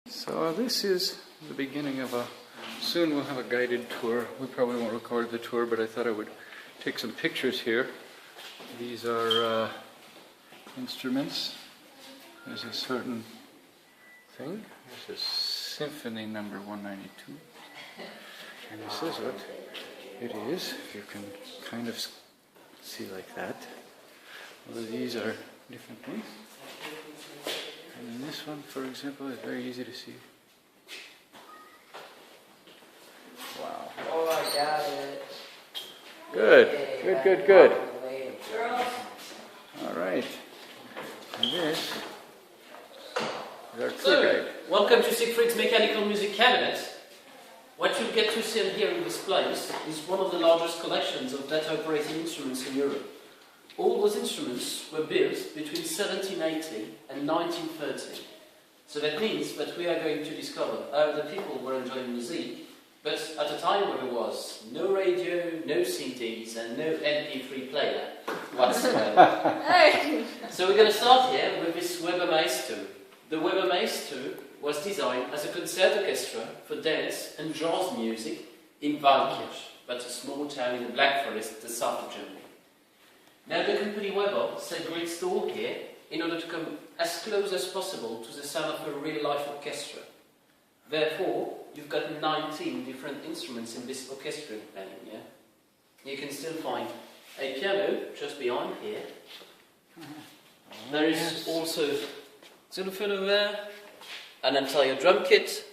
So this is the beginning of soon we'll have a guided tour. We probably won't record the tour, but I thought I would take some pictures here. These are instruments. There's a certain thing. This is Symphony number 192. And this is what it is. You can kind of see like that. All of these are different things. And then this one, for example, is very easy to see. Wow. Oh, I got it. Good. All right. And this is our tour guide. Welcome to Siegfried's Mechanical Musikkabinett. What you get to see here in this place is one of the largest collections of data operating instruments in Europe. All those instruments were built between 1780 and 1930. So that means that we are going to discover how the people were enjoying music, but at a time when there was no radio, no CDs, and no MP3 player whatsoever. So we're going to start here with this Weber Maestro. The Weber Maestro was designed as a concert orchestra for dance and jazz music in Waldkirch, that's a small town in the Black Forest, the south of Germany. Now the company Weber set great store here in order to come as close as possible to the sound of a real-life orchestra. Therefore, you've got 19 different instruments in this orchestra playing, yeah? You can still find a piano just behind here. There is also xylophone over there, an entire drum kit,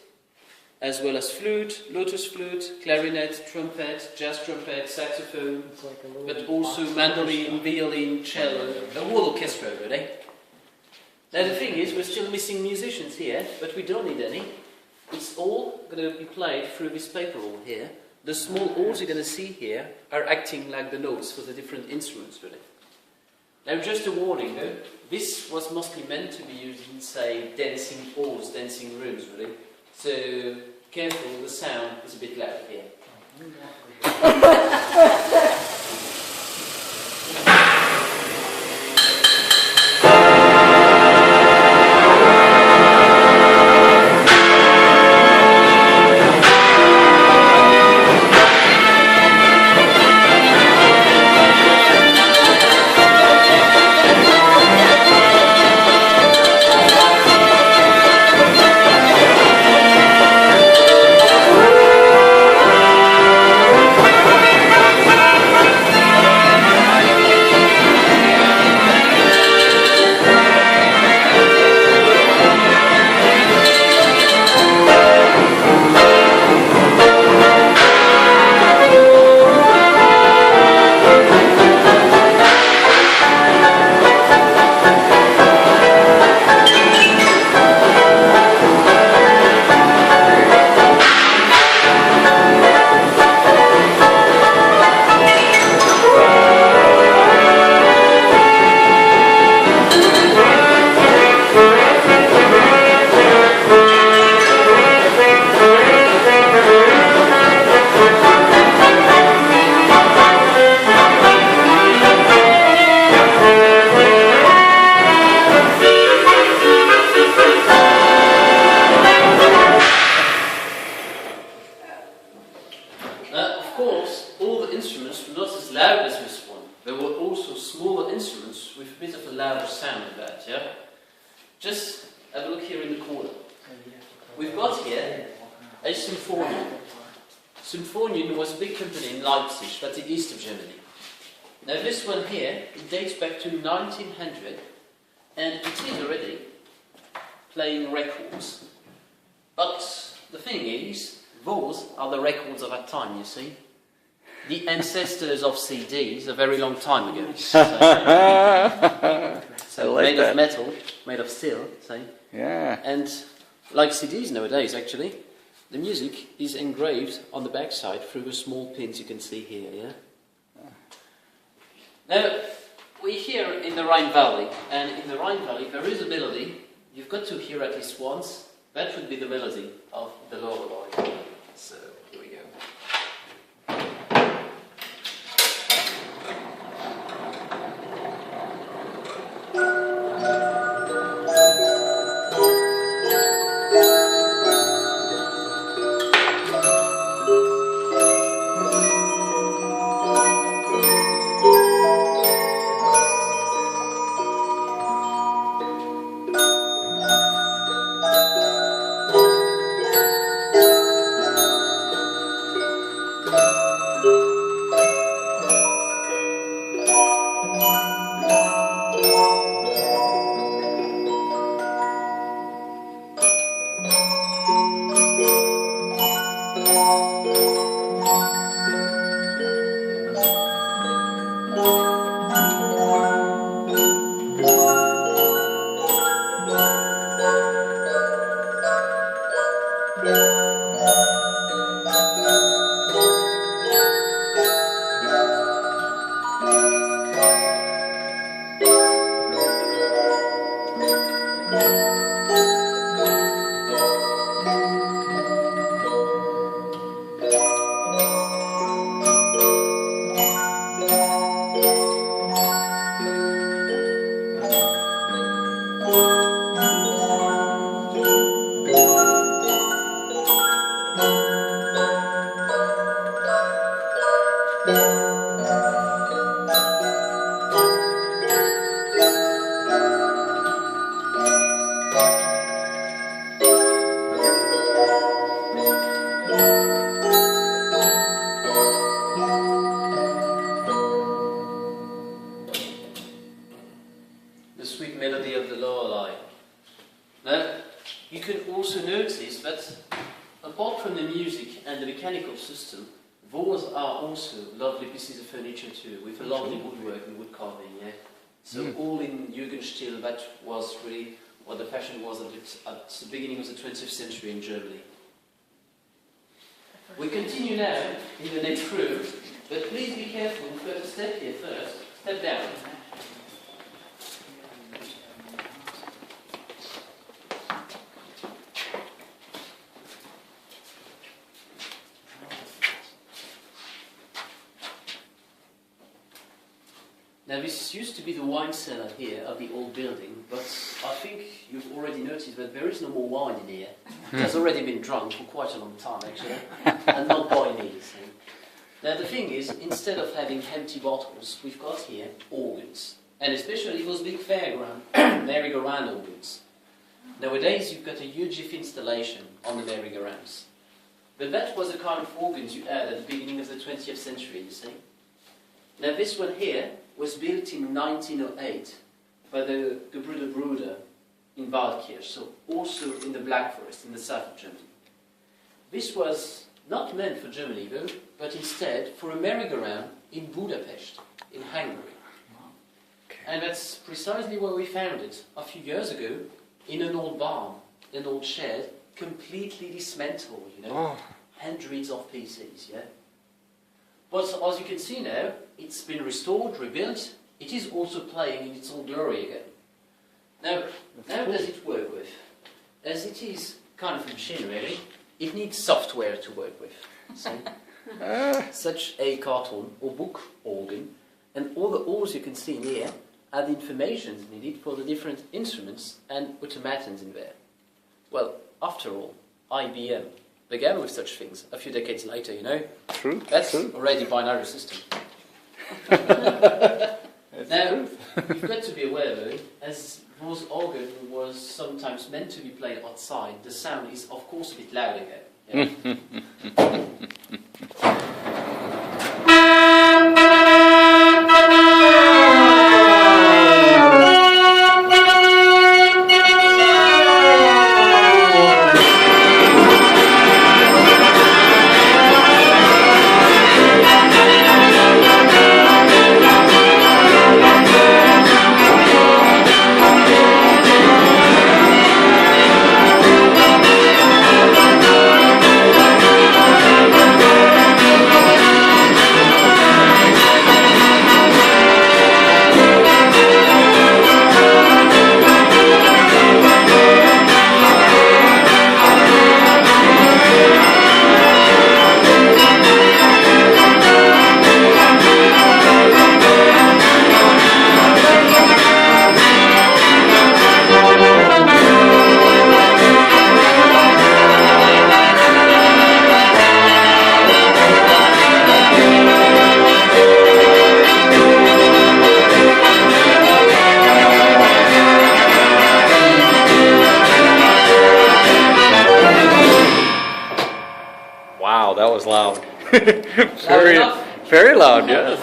as well as flute, lotus flute, clarinet, trumpet, jazz trumpet, saxophone, but also mandolin, violin, cello, a whole orchestra really. Now the thing is, we're still missing musicians here, but we don't need any. It's all going to be played through this paper roll here. The small holes you're going to see here are acting like the notes for the different instruments really. Now just a warning though, this was mostly meant to be used in, say, dancing halls, dancing rooms really. So, careful, the sound is a bit loud here. Just have a look here in the corner. We've got here a Symphonion. Symphonion was a big company in Leipzig, that's the east of Germany. Now this one here, it dates back to 1900, and it is already playing records. But the thing is, those are the records of that time, you see. The ancestors of CDs a very long time ago. So like made that. of metal, made of steel, say. Yeah. And like CDs nowadays, actually, the music is engraved on the backside through the small pins you can see here, yeah? Now, we're here in the Rhine Valley, and in the Rhine Valley there is a melody you've got to hear at least once. That would be the melody of the Lorelei. So, here we go. The sweet melody of the lower line. Now, you can also notice that apart from the music and the mechanical system, those are also lovely pieces of furniture too, with a lovely woodwork and wood carving, yeah? So all in Jugendstil, that was really what the fashion was at the beginning of the 20th century in Germany. We continue now in the next room, but please be careful, we've got to step here first, step down. Now this used to be the wine cellar here of the old building, but I think you've already noticed that there is no more wine in here. It has already been drunk for quite a long time actually, and not by me. So. Now the thing is, instead of having empty bottles, we've got here organs, and especially those big fairground merry-go-round organs. Nowadays you've got a huge installation on the merry-go-rounds, but that was the kind of organs you had at the beginning of the 20th century, you see. Now this one here was built in 1908 by the Gebrüder Bruder in Waldkirch, so also in the Black Forest in the south of Germany. This was not meant for Germany though, but instead for a merry-go-round in Budapest, in Hungary. And that's precisely where we found it a few years ago, in an old barn, an old shed, completely dismantled, you know, hundreds of pieces, yeah. But as you can see now, it's been restored, rebuilt. It is also playing in its old glory again. Now how does it work with? As it is kind of a machine really, it needs software to work with. See? Such a cartoon or book organ, and all the oars you can see in here are the information needed for the different instruments and automatons in there. Well, after all, IBM began with such things a few decades later, you know. True. That's true. already binary system. Now, you've got to be aware though, as those organ was sometimes meant to be played outside, the sound is of course a bit loud again. Yeah? Wow, that was loud. Very loud, yes.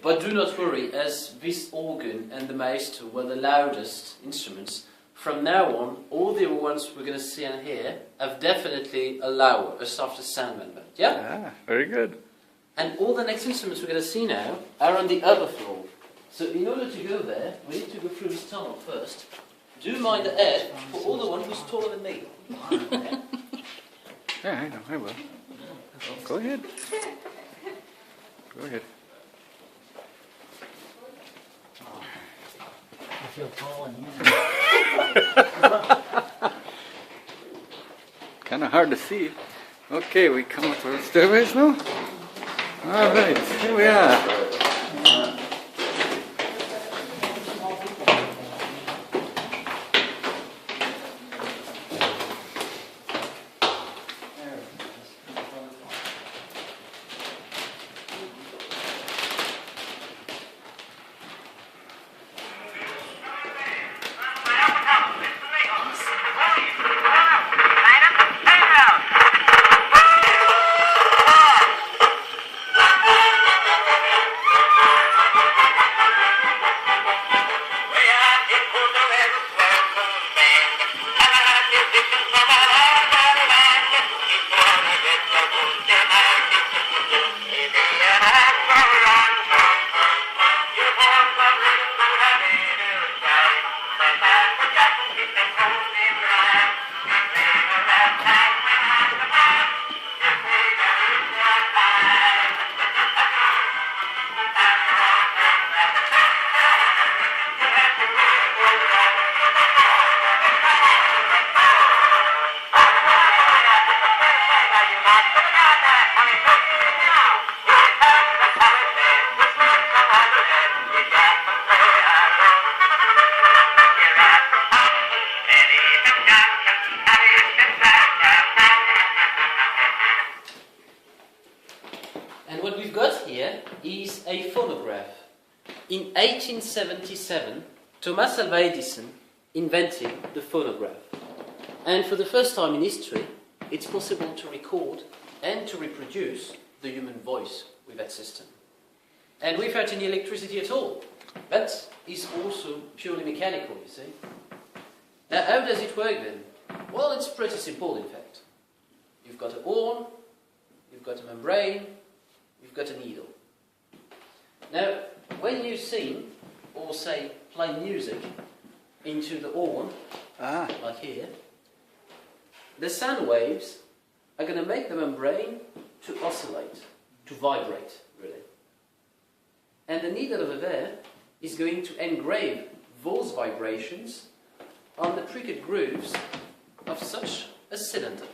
But do not worry, as this organ and the maestro were the loudest instruments, from now on, all the ones we're going to see and hear have definitely a softer sound than that. Yeah? Very good. And all the next instruments we're going to see now are on the upper floor. So in order to go there, we need to go through this tunnel first. Do mind the air for all the one who's taller than me. Yeah, I know, I will. Go ahead. Go ahead. I feel tall and Kind of hard to see. Okay, we come up the stairways now. All right, here we are. And what we've got here is a phonograph. In 1877, Thomas Alva Edison invented the phonograph. And for the first time in history, it's possible to record and to reproduce the human voice with that system. And without any electricity at all. That is also purely mechanical, you see. Now, how does it work then? Well, it's pretty simple, in fact. You've got a horn, you've got a membrane, you've got a needle. Now, when you sing, or say, play music into the horn, like here, the sound waves are going to make the membrane to oscillate, to vibrate, really. And the needle over there is going to engrave those vibrations on the pricked grooves of such a cylinder.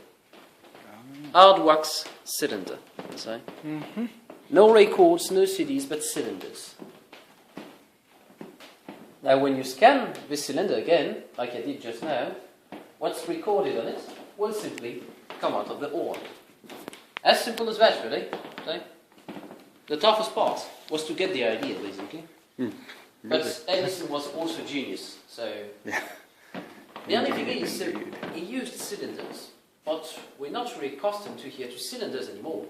Hard wax cylinder, say. Mm-hmm. No records, no CDs, but cylinders. Now when you scan this cylinder again, like I did just now, what's recorded on it will simply come out of the horn. As simple as that, really. See? The toughest part was to get the idea, basically. But Edison was also a genius, so... Yeah. The only thing is, he used cylinders, but we're not really accustomed to hear to cylinders anymore.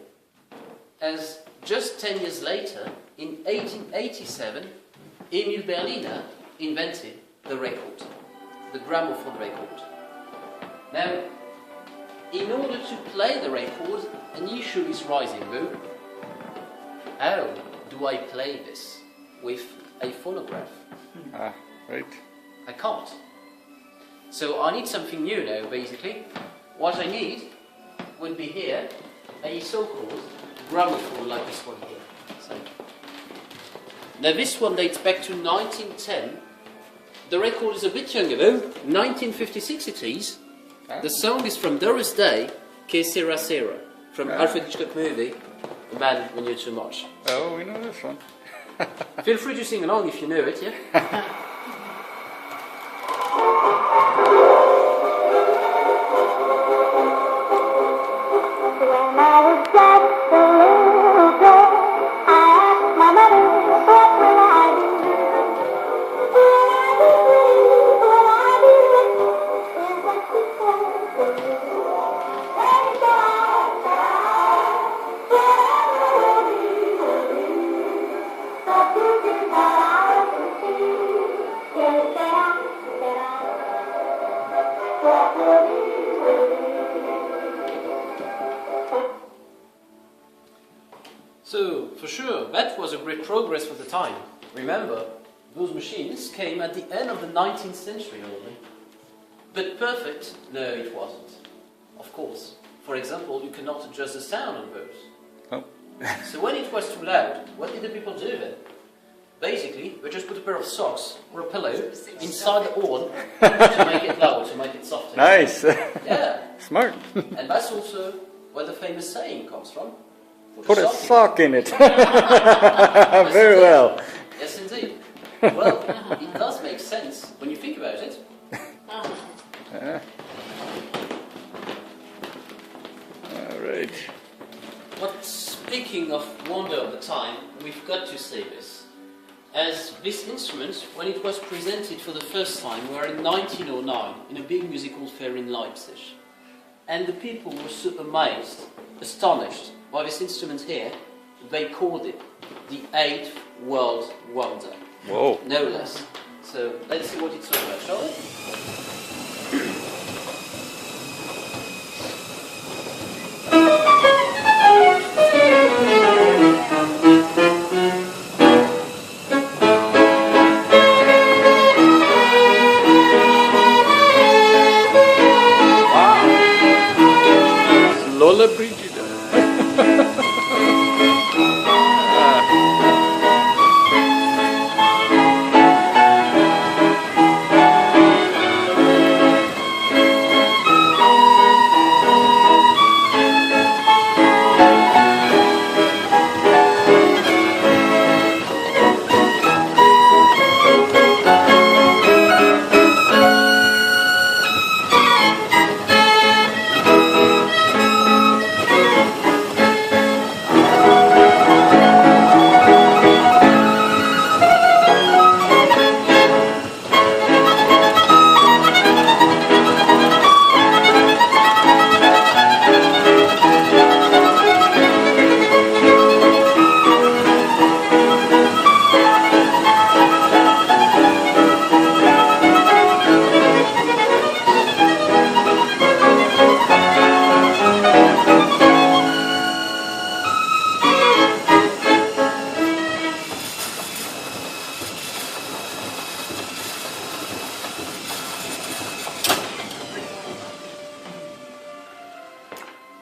As just 10 years later, in 1887, Emil Berliner invented the record, the gramophone record. Now, in order to play the record, an issue is rising, though. How do I play this with a phonograph? Right. I can't. So I need something new now, basically. What I need would be here a so-called gramophone like this one here. So, now this one dates back to 1910. The record is a bit younger though, 1956 it is. The song is from Doris Day, Que Sera Sera, from Alfred Hitchcock movie, A Man Who Knew Too Much. Oh, we know this one. Feel free to sing along if you know it, yeah? So, for sure, that was a great progress for the time. Remember, those machines came at the end of the 19th century only. But perfect? No, it wasn't. Of course. for example, you cannot adjust the sound on those. Oh. So when it was too loud, what did the people do then? Basically, they just put a pair of socks or a pillow inside the horn to make it loud, to make it softer. Nice. Yeah. Smart. And that's also where the famous saying comes from. Put a sock in it. Very well. Yes, indeed. Well, it does make sense when you think about it. All right. But speaking of wonder of the time, we've got to say this. As this instrument, when it was presented for the first time, we were in 1909 in a big musical fair in Leipzig. And the people were so amazed, astonished by this instrument here. They called it the 8th world wonder. Whoa. No less. So let's see what it's all about, shall we? Lola Brigida.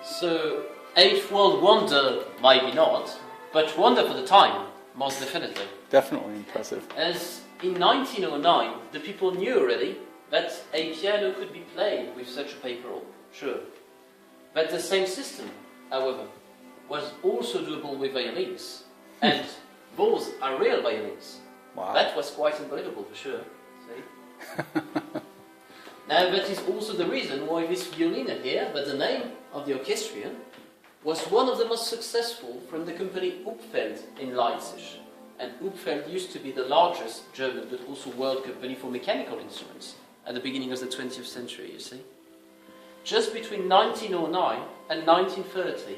So, 8th world wonder, maybe not, but wonder for the time, most definitely. Definitely impressive. As in 1909, the people knew already that a piano could be played with such a paper roll, sure. But the same system, however, was also doable with violins. And those are real violins. Wow. That was quite unbelievable for sure. See? Now that is also the reason why this violin here, but the name of the orchestrion, was one of the most successful from the company Upfeld in Leipzig. And Upfeld used to be the largest German but also world company for mechanical instruments at the beginning of the 20th century, you see. Just between 1909 and 1930,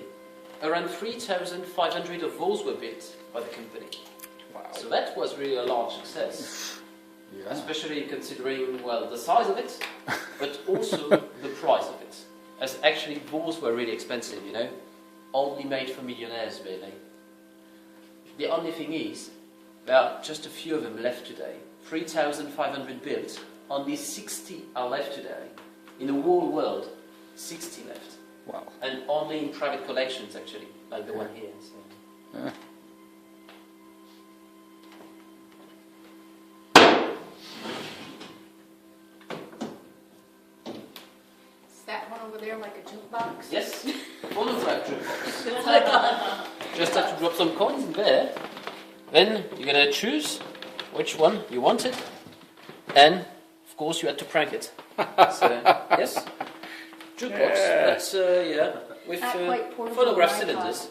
around 3,500 of those were built by the company. Wow. So that was really a large success. Yeah. Especially considering, well, the size of it, but also the price of it. As actually those were really expensive, you know, only made for millionaires, really. The only thing is, there are just a few of them left today. 3,500 built, only 60 are left today. In the whole world, 60 left. Wow. And only in private collections, actually, like the one here. So. Yeah. That one over there like a jukebox? Yes, monograph jukebox. Just have to drop some coins in there. Then you're gonna choose which one you wanted, and of course you had to prank it. So yes, jukebox. Yeah. That's yeah, with Not quite portable phonograph iPod. cylinders.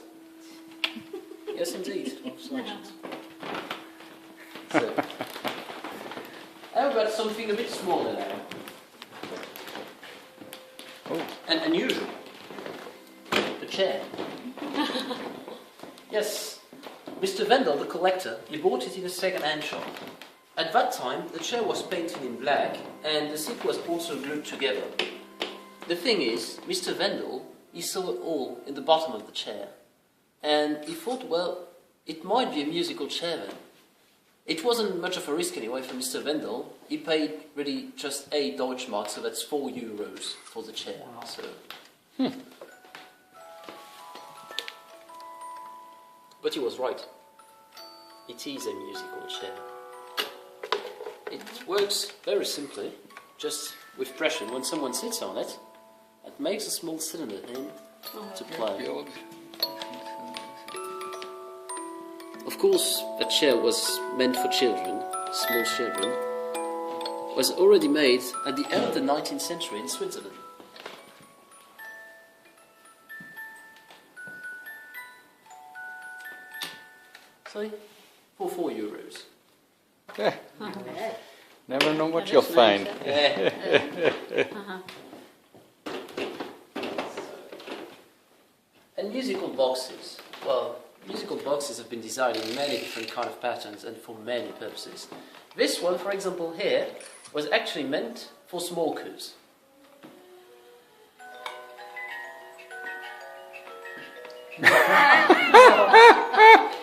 Yes, indeed. Of selections. So, how about something a bit smaller now? Oh. And unusual. The chair. Yes, Mr. Wendel, the collector, he bought it in a second-hand shop. At that time, the chair was painted in black, and the seat was also glued together. The thing is, Mr. Wendel, he saw a hole in the bottom of the chair, and he thought, well, it might be a musical chair then. It wasn't much of a risk anyway for Mr. Wendel. He paid really just 8 Deutschmark, so that's €4 for the chair. So But he was right. It is a musical chair. It works very simply, just with pressure. When someone sits on it, it makes a small cylinder in to play. Of course, a chair was meant for children, small children. It was already made at the end of the 19th century in Switzerland. So, for €4. Yeah. Never know what you'll find. And musical boxes. Well, musical boxes have been designed in many different kind of patterns and for many purposes. This one, for example, here, was actually meant for smokers.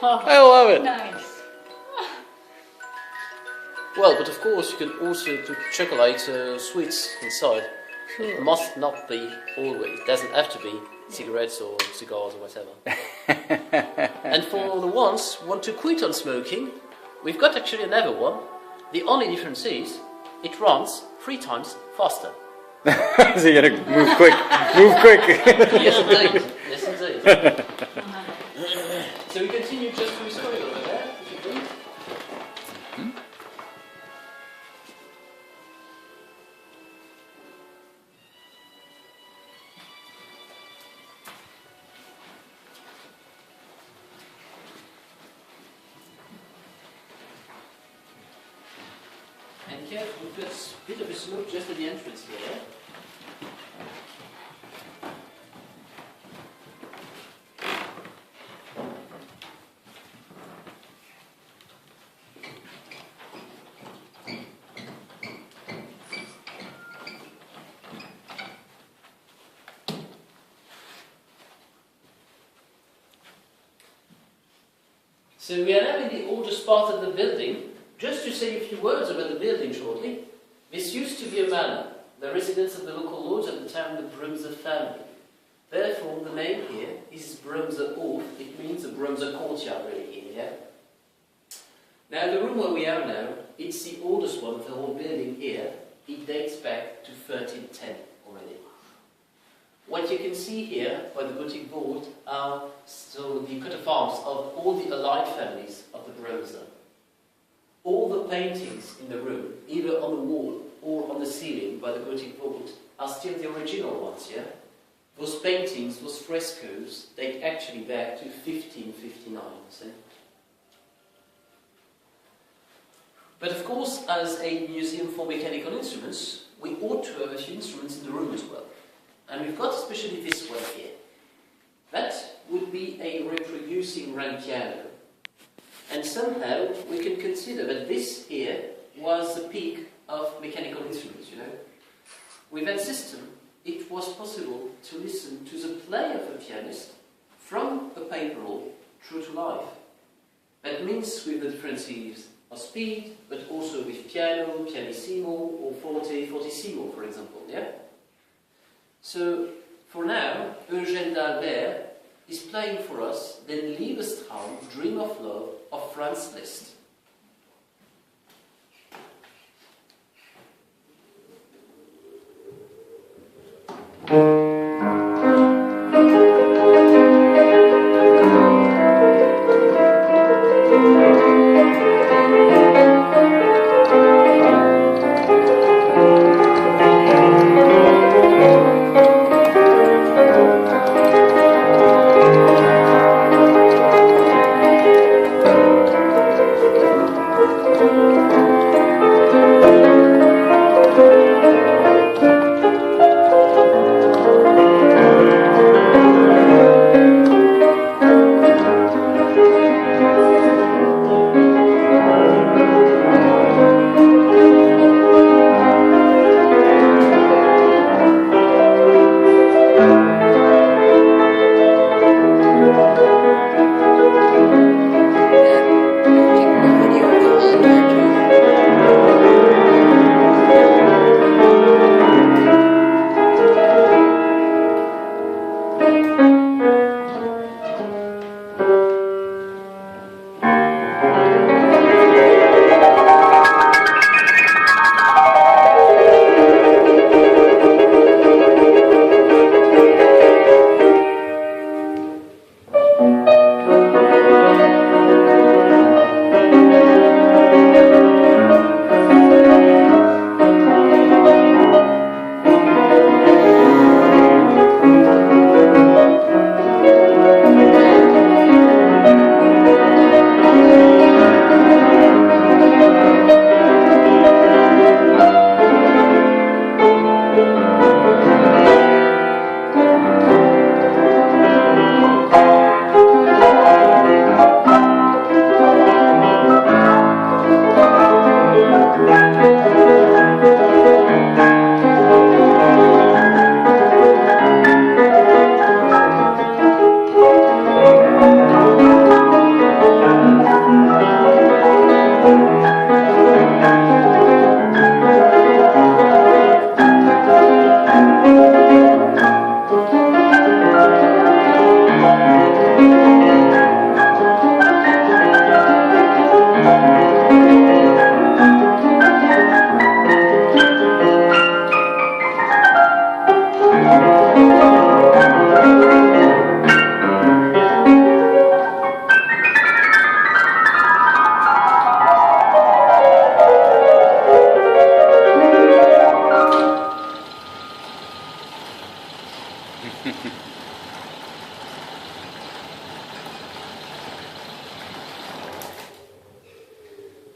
I love it. Nice. Well, but of course you can also put chocolate sweets inside. It must not be always. It doesn't have to be cigarettes or cigars or whatever. And for the ones who want to quit on smoking, we've got actually another one. The only difference is it runs 3 times faster. So you gotta move quick. Move quick. Yes, indeed. Yes, indeed. So we continue just to restore it over there, if you please. And careful, we've got a bit of a slope just at the entrance here. So we are now in the oldest part of the building. Just to say a few words about the building shortly, this used to be a manor, the residence of the local lords at the time of the Brumser family. Therefore, the name here is Brumser Hof. It means the Brumser courtyard, really, here. Yeah? Now, the room where we are now, it's the oldest one of the whole building here. It dates back to 1310 already. What you can see here by the Gothic vault are the coat of arms of all the allied families of the Brumser. All the paintings in the room, either on the wall or on the ceiling by the Gothic vault, are still the original ones, yeah? Those paintings, those frescoes, date actually back to 1559, see? But of course, as a museum for mechanical instruments, we ought to have a few instruments in the room as well. And we've got especially this one here. That would be a reproducing grand piano. And somehow we can consider that this here was the peak of mechanical instruments, you know. With that system, it was possible to listen to the play of a pianist from a paper roll through to life. That means with the differences of speed, but also with piano, pianissimo, or forte, fortissimo, for example, yeah? So, for now, Eugène d'Albert is playing for us Den Liebestraum, Dream of Love, of Franz Liszt.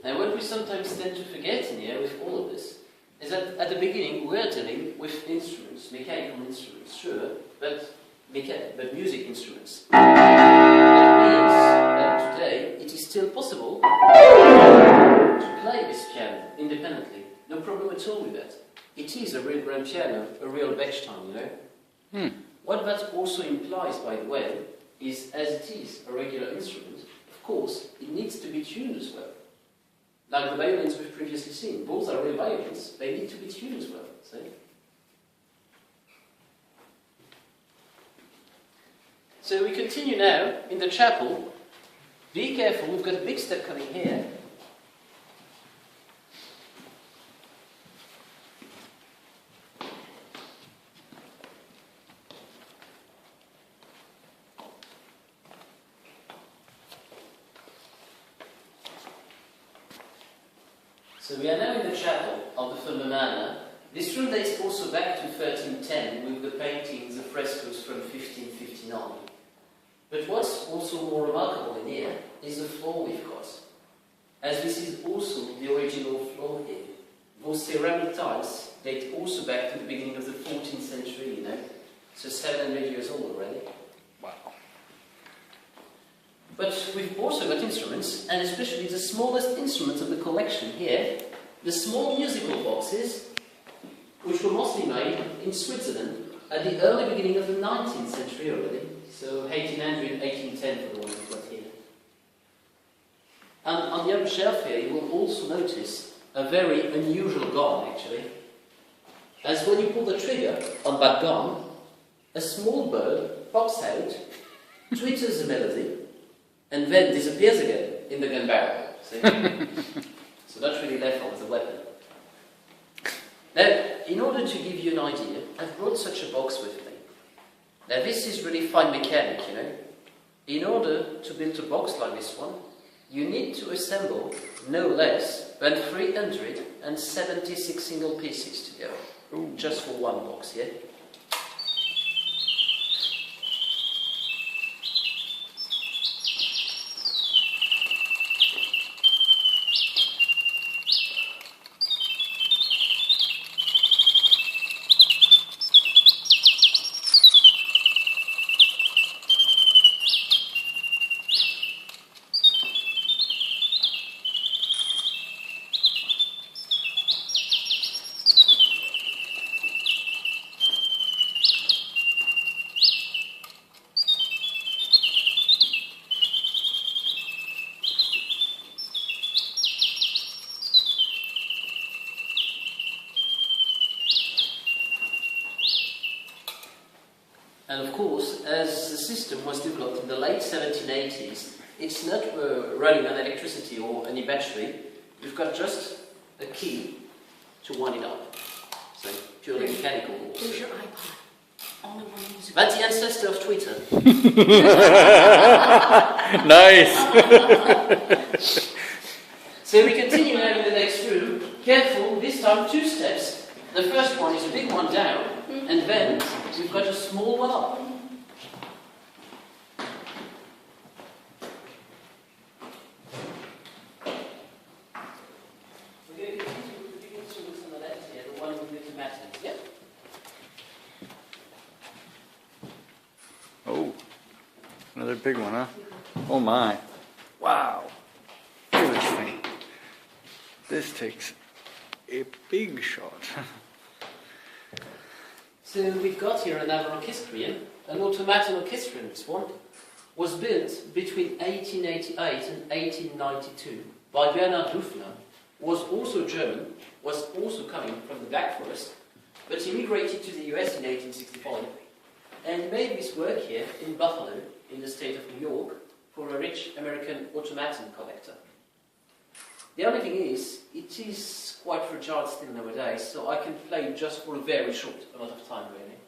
Now, what we sometimes tend to forget in here with all of this is that at the beginning we're dealing with instruments, mechanical instruments, sure, but music instruments. That means that today it is still possible to play this piano independently. No problem at all with that. It is a real grand piano, a real Bechstein, you know. What that also implies, by the way, is as it is a regular instrument, of course, it needs to be tuned as well. Like the violins we've previously seen. Those are real violins. They need to be tuned as well. See? So we continue now in the chapel. Be careful, we've got a big step coming here. So we are now in the chapel of the Firmamana. This room dates also back to 1310 with the paintings, the frescoes from 1559. But what's also more remarkable in here is the floor we've got, as this is also the original floor here. Those ceramic tiles date also back to the beginning of the 14th century, you know, so 700 years old already. Wow. But we've also got instruments, and especially the smallest instruments of the collection here, the small musical boxes, which were mostly made in Switzerland at the early beginning of the 19th century already, so 1800, 1810 for the ones we've got here. And on the upper shelf here, you will also notice a very unusual gong, actually. As when you pull the trigger on that gong, a small bird pops out, twitters a melody, and then disappears again in the gun barrel. See? So that's really lethal as a weapon. Now, in order to give you an idea, I've brought such a box with me. Now, this is really fine mechanic, you know. In order to build a box like this one, you need to assemble no less than 376 single pieces together. Ooh. Just for one box, yeah? And of course, as the system was developed in the late 1780s, it's not running on electricity or any battery. You've got just a key to wind it up. So purely mechanical. Here's your iPod. Only one music. That's the ancestor of Twitter. Nice! So we continue now in the next room. Careful, this time 2 steps. The first one is a big one down, and then we've got a small one up. We're going to continue with the big instruments on the left here, the one with the automatic. Yep. Oh, another big one, huh? Oh my. Wow. Look at this thing. This takes a big shot. So we've got here another orchestrion, an automaton orchestrion. This one was built between 1888 and 1892 by Bernhard Lufner, who was also German, was also coming from the Black Forest, but he immigrated to the US in 1865 and made this work here in Buffalo, in the state of New York, for a rich American automaton collector. The only thing is, it is quite fragile still nowadays, so I can play it just for a very short amount of time, really.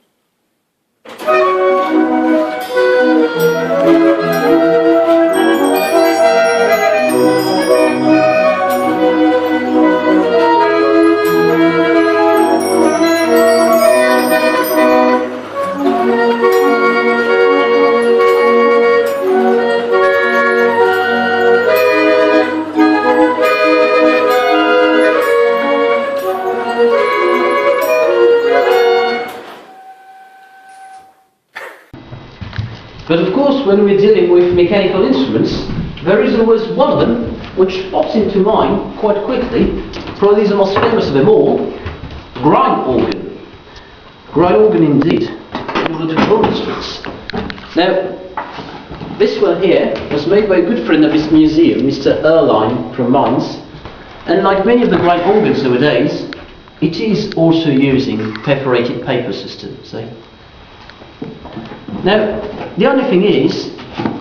But of course, when we're dealing with mechanical instruments, there is always one of them which pops into mind quite quickly. Probably the most famous of them all, grind organ. Grind organ indeed, in order to draw instruments. Now, this one here was made by a good friend of this museum, Mr. Erline from Mainz, and like many of the grind organs nowadays, it is also using perforated paper system, see? Now, the only thing is,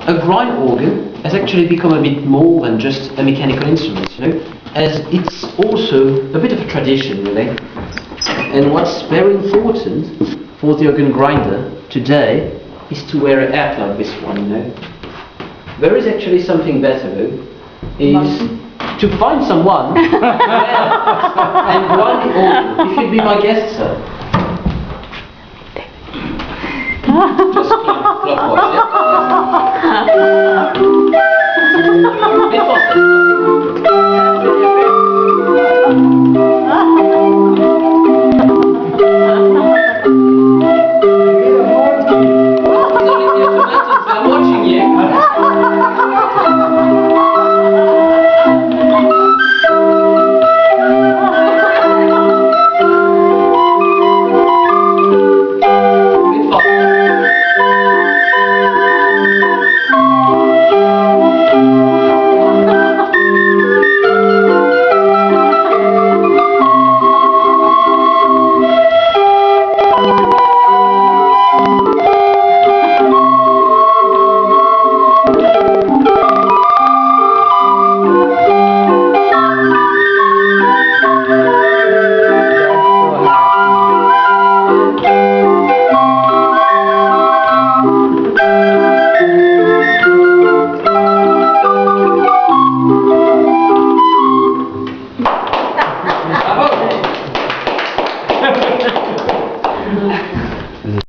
a grind organ has actually become a bit more than just a mechanical instrument, you know, as it's also a bit of a tradition, really. And what's very important for the organ grinder today is to wear a hat like this one, you know. There is actually something better, though, is to find someone and grind the organ. If you'd be my guest, sir. Just clockwise, yeah. Bit faster.